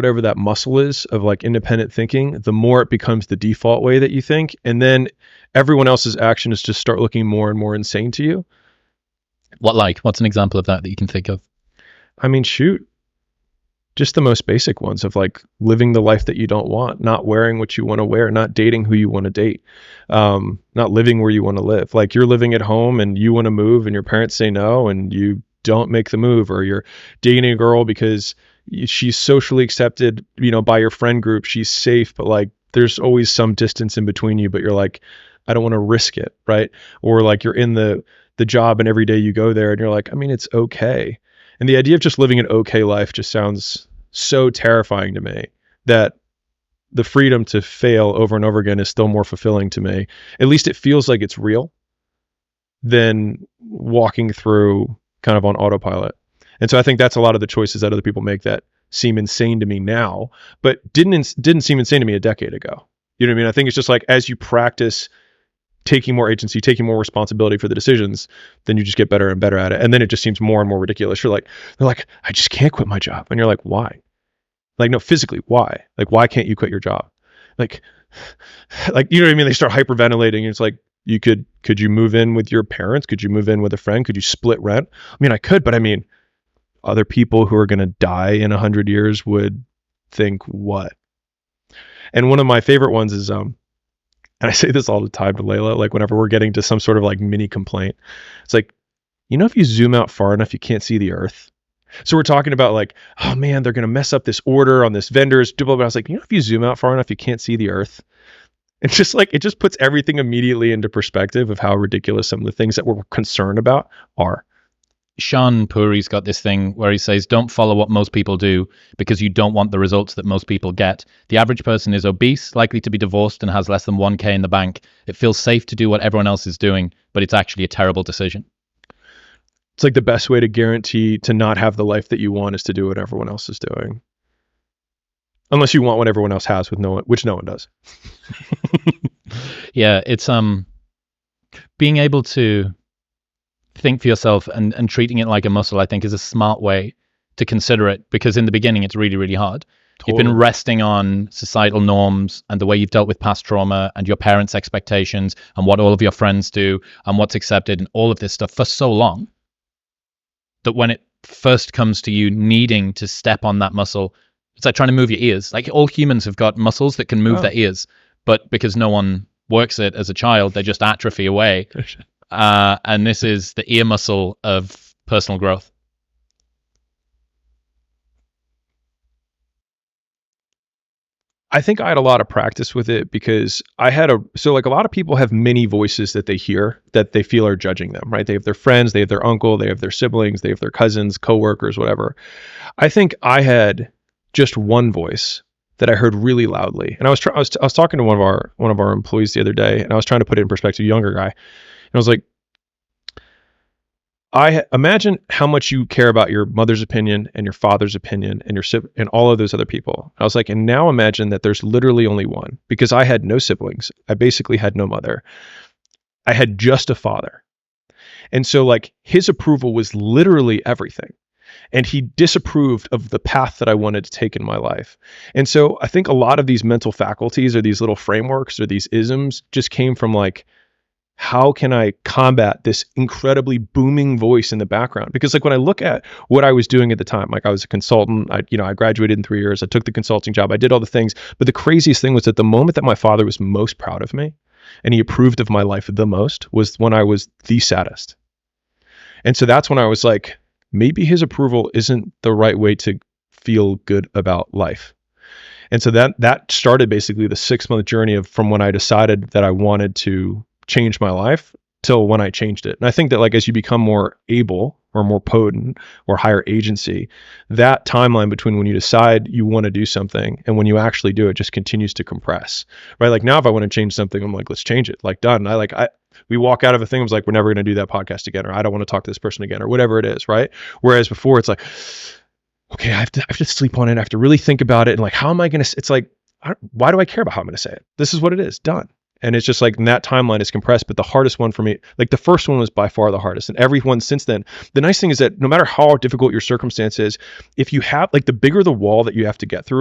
whatever that muscle is of like independent thinking, the more it becomes the default way that you think. And then everyone else's actions just start looking more and more insane to you. What's an example of that you can think of? I mean, shoot, just the most basic ones of like living the life that you don't want, not wearing what you want to wear, not dating who you want to date, not living where you want to live. Like you're living at home and you want to move and your parents say no and you don't make the move, or you're dating a girl because she's socially accepted, by your friend group. She's safe, but like there's always some distance in between you, but you're like, I don't want to risk it. Right. Or like you're in the job and every day you go there and you're like, I mean, it's okay. And the idea of just living an okay life just sounds so terrifying to me that the freedom to fail over and over again is still more fulfilling to me. At least it feels like it's real than walking through kind of on autopilot. And so I think that's a lot of the choices that other people make that seem insane to me now, but didn't seem insane to me a decade ago. You know what I mean? I think it's just like, as you practice taking more agency, taking more responsibility for the decisions, then you just get better and better at it. And then it just seems more and more ridiculous. They're like, I just can't quit my job. And you're like, why? Like, no, physically, why? Like, why can't you quit your job? Like, you know what I mean? They start hyperventilating. And it's like, could you move in with your parents? Could you move in with a friend? Could you split rent? I mean, I could, but I mean, other people who are going to die in 100 years would think what? And one of my favorite ones is, and I say this all the time to Layla, like whenever we're getting to some sort of like mini complaint, it's like, if you zoom out far enough, you can't see the earth. So we're talking about like, oh man, they're going to mess up this order on this vendor's, blah, blah, blah. I was like, if you zoom out far enough, you can't see the earth. It's just like, it just puts everything immediately into perspective of how ridiculous some of the things that we're concerned about are. Sean Puri's got this thing where he says, don't follow what most people do because you don't want the results that most people get. The average person is obese, likely to be divorced, and has less than 1K in the bank. It feels safe to do what everyone else is doing, but it's actually a terrible decision. It's like the best way to guarantee to not have the life that you want is to do what everyone else is doing. Unless you want what everyone else has, which no one does. Yeah, it's being able to think for yourself and treating it like a muscle, I think, is a smart way to consider it, because in the beginning it's really, really hard. Totally. You've been resting on societal norms and the way you've dealt with past trauma and your parents' expectations and what all of your friends do and what's accepted and all of this stuff for so long that when it first comes to you needing to step on that muscle, it's like trying to move your ears. Like all humans have got muscles that can move their ears, but because no one works it as a child, they just atrophy away. And this is the ear muscle of personal growth. I think I had a lot of practice with it because so like a lot of people have many voices that they hear that they feel are judging them, right? They have their friends, they have their uncle, they have their siblings, they have their cousins, coworkers, whatever. I think I had just one voice that I heard really loudly. And I was talking to one of our employees the other day, and I was trying to put it in perspective, younger guy. And I was like, I imagine how much you care about your mother's opinion and your father's opinion and and all of those other people. I was like, and now imagine that there's literally only one, because I had no siblings. I basically had no mother. I had just a father. And so like his approval was literally everything. And he disapproved of the path that I wanted to take in my life. And so I think a lot of these mental faculties or these little frameworks or these isms just came from like, how can I combat this incredibly booming voice in the background? Because like when I look at what I was doing at the time, like I was a consultant, I graduated in 3 years, I took the consulting job, I did all the things. But the craziest thing was that the moment that my father was most proud of me and he approved of my life the most was when I was the saddest. And so that's when I was like, maybe his approval isn't the right way to feel good about life. And so that started basically the 6-month journey from when I decided that I wanted to change my life till when I changed it. And I think that like as you become more able or more potent or higher agency, that timeline between when you decide you want to do something and when you actually do it just continues to compress, right? Like now if I want to change something, I'm like, let's change it, like done. We walk out of a thing, I was like, we're never going to do that podcast again, or I don't want to talk to this person again, or whatever it is, right? Whereas before it's like, okay, I have to sleep on it. I have to really think about it. And like, how am I going to, it's like, why do I care about how I'm going to say it? This is what it is, done. And it's just like that timeline is compressed, but the hardest one for me, like the first one was by far the hardest. And everyone since then, the nice thing is that no matter how difficult your circumstance is, if you have like the bigger the wall that you have to get through,